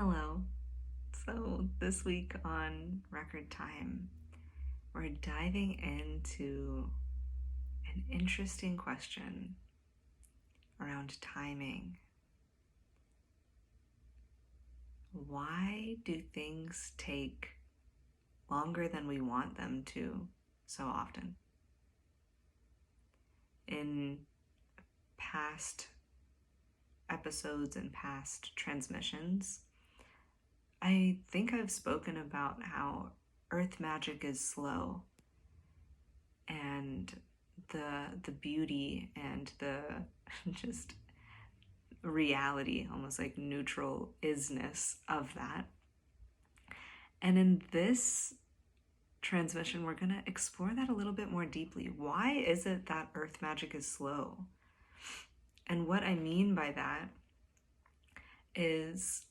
Hello. So, this week on Record Time, we're diving into an interesting question around timing. Why do things take longer than we want them to so often? In past episodes and past transmissions, I think I've spoken about how earth magic is slow, and the beauty and the just reality, almost like neutral isness of that. And in this transmission, we're going to explore that a little bit more deeply. Why is it that earth magic is slow? And what I mean by that is,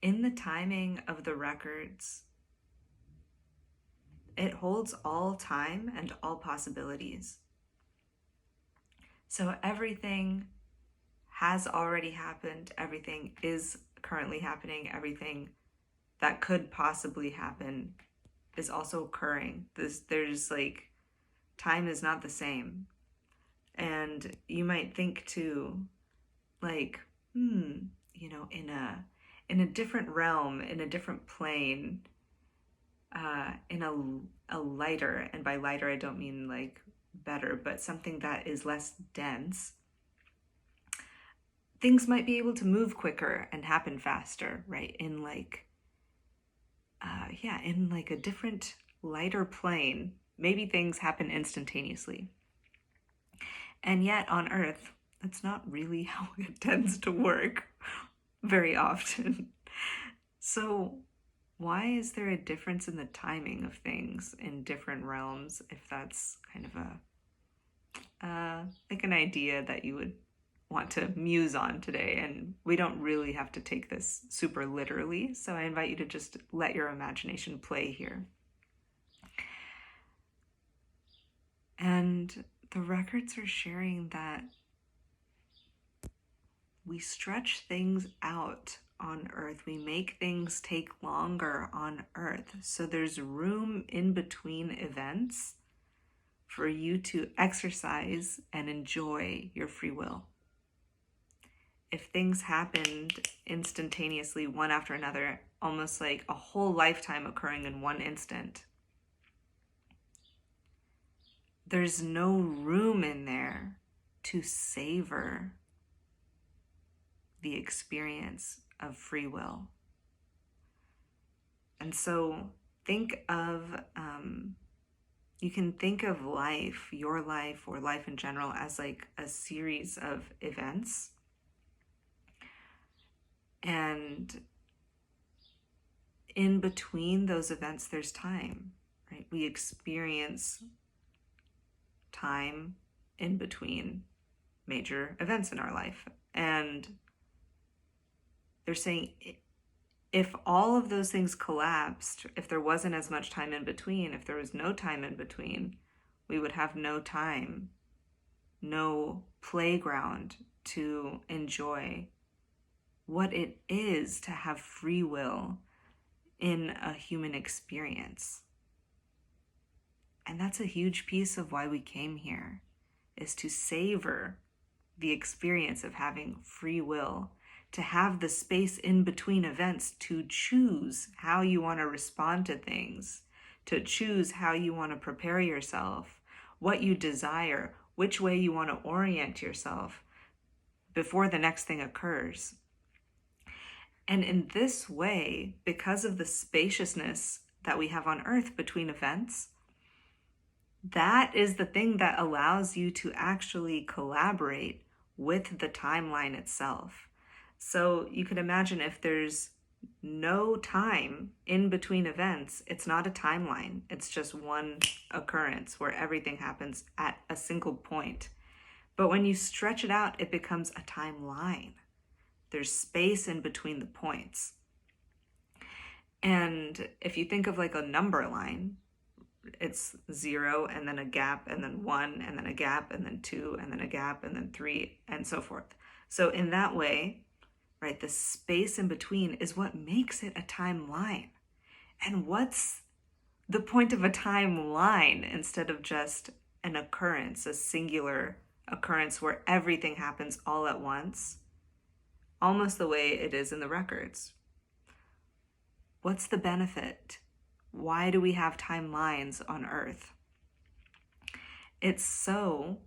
in the timing of the records, it holds all time and all possibilities. So everything has already happened, everything is currently happening, everything that could possibly happen is also occurring. There's like, time is not the same. And you might think too, like, in a different realm, in a different plane, in a lighter, and by lighter I don't mean like better, but something that is less dense, things might be able to move quicker and happen faster, right? In a different, lighter plane, maybe things happen instantaneously. And yet on Earth, that's not really how it tends to work very often. So why is there a difference in the timing of things in different realms, if that's kind of like an idea that you would want to muse on today? And we don't really have to take this super literally, so I invite you to just let your imagination play here. And the records are sharing that we stretch things out on Earth. We make things take longer on Earth. So there's room in between events for you to exercise and enjoy your free will. If things happened instantaneously, one after another, almost like a whole lifetime occurring in one instant, there's no room in there to savor the experience of free will. And so you can think of life, your life, or life in general, as like a series of events. And in between those events, there's time, right? We experience time in between major events in our life. And they're saying, if all of those things collapsed, if there wasn't as much time in between, if there was no time in between, we would have no time, no playground to enjoy what it is to have free will in a human experience. And that's a huge piece of why we came here, is to savor the experience of having free will, to have the space in between events to choose how you want to respond to things, to choose how you want to prepare yourself, what you desire, which way you want to orient yourself before the next thing occurs. And in this way, because of the spaciousness that we have on Earth between events, that is the thing that allows you to actually collaborate with the timeline itself. So you can imagine, if there's no time in between events, it's not a timeline. It's just one occurrence where everything happens at a single point. But when you stretch it out, it becomes a timeline. There's space in between the points. And if you think of like a number line, it's 0 and then a gap and then 1 and then a gap and then 2 and then a gap and then 3 and so forth. So in that way, right? The space in between is what makes it a timeline. And what's the point of a timeline instead of just an occurrence, a singular occurrence where everything happens all at once, almost the way it is in the records? What's the benefit? Why do we have timelines on Earth? It's so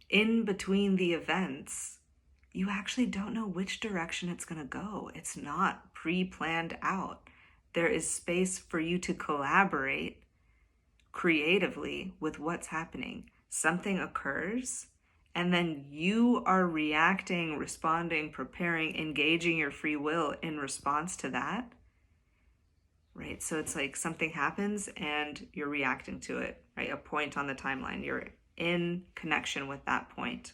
in between the events, you actually don't know which direction it's going to go. It's not pre-planned out. There is space for you to collaborate creatively with what's happening. Something occurs, and then you are reacting, responding, preparing, engaging your free will in response to that. Right? So it's like something happens and you're reacting to it, right? A point on the timeline. You're in connection with that point.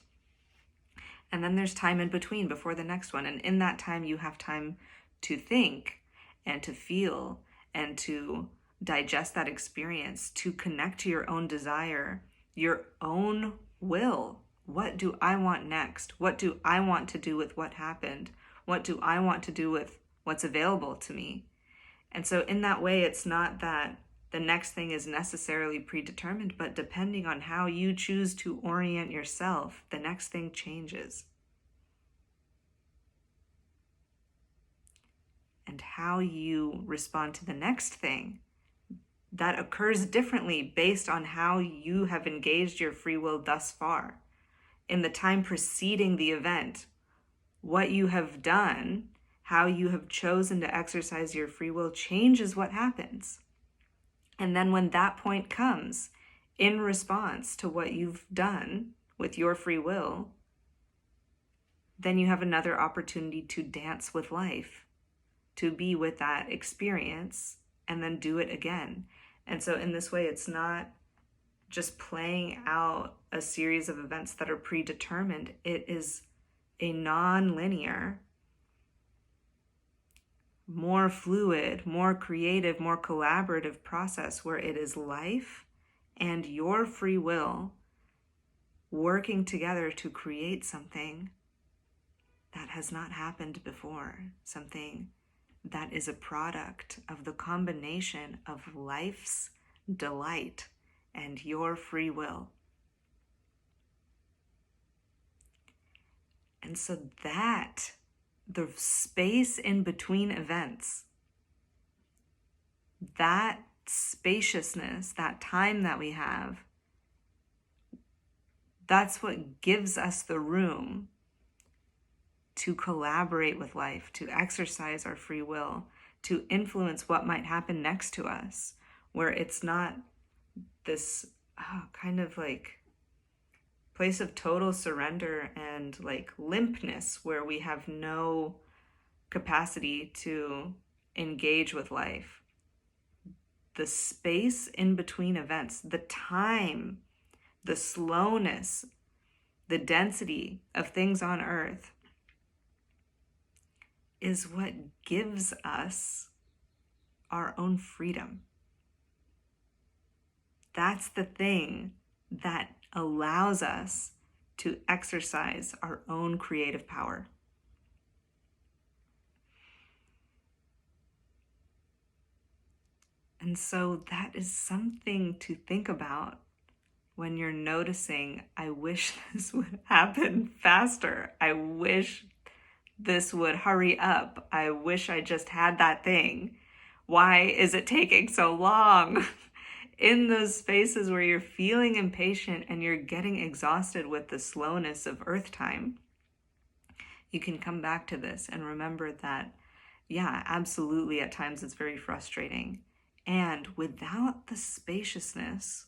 And then there's time in between before the next one. And in that time, you have time to think and to feel and to digest that experience, to connect to your own desire, your own will. What do I want next? What do I want to do with what happened? What do I want to do with what's available to me? And so in that way, it's not that the next thing is necessarily predetermined, but depending on how you choose to orient yourself, the next thing changes. And how you respond to the next thing, that occurs differently based on how you have engaged your free will thus far. In the time preceding the event, what you have done, how you have chosen to exercise your free will changes what happens. And then when that point comes, in response to what you've done with your free will, then you have another opportunity to dance with life, to be with that experience, and then do it again. And so in this way, it's not just playing out a series of events that are predetermined. It is a non-linear, more fluid, more creative, more collaborative process where it is life and your free will working together to create something that has not happened before, something that is a product of the combination of life's delight and your free will. And so that the space in between events, that spaciousness, that time that we have, that's what gives us the room to collaborate with life, to exercise our free will, to influence what might happen next to us, where it's not this kind of like place of total surrender and like limpness where we have no capacity to engage with life. The space in between events, the time, the slowness, the density of things on Earth is what gives us our own freedom. That's the thing that allows us to exercise our own creative power. And so that is something to think about when you're noticing, I wish this would happen faster. I wish this would hurry up. I wish I just had that thing. Why is it taking so long? In those spaces where you're feeling impatient and you're getting exhausted with the slowness of Earth time, you can come back to this and remember that, yeah, absolutely, at times it's very frustrating. And without the spaciousness,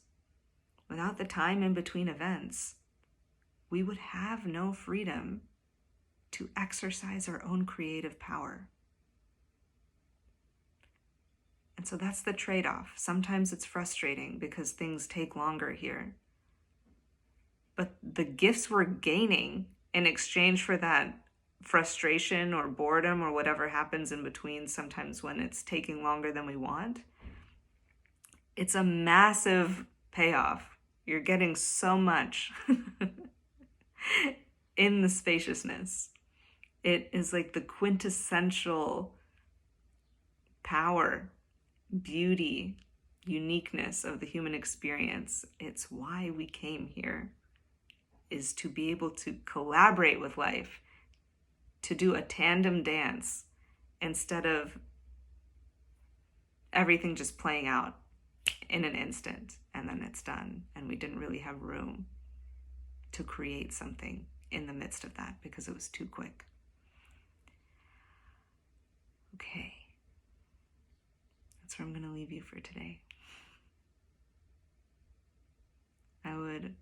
without the time in between events, we would have no freedom to exercise our own creative power. And so that's the trade-off. Sometimes it's frustrating because things take longer here. But the gifts we're gaining in exchange for that frustration or boredom or whatever happens in between, sometimes when it's taking longer than we want, it's a massive payoff. You're getting so much in the spaciousness. It is like the quintessential power, beauty, uniqueness of the human experience. It's why we came here, is to be able to collaborate with life, to do a tandem dance instead of everything just playing out in an instant and then it's done. And we didn't really have room to create something in the midst of that because it was too quick. Okay. That's where I'm going to leave you for today. I would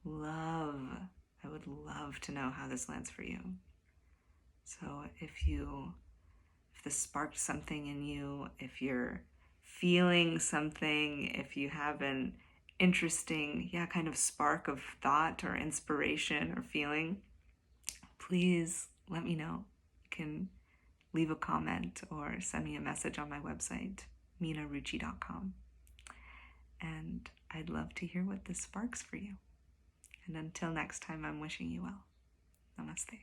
love to know how this lands for you. So if this sparked something in you, if you're feeling something, if you have an interesting, kind of spark of thought or inspiration or feeling, please let me know. You can leave a comment or send me a message on my website, minaruchi.com. And I'd love to hear what this sparks for you. And until next time, I'm wishing you well. Namaste.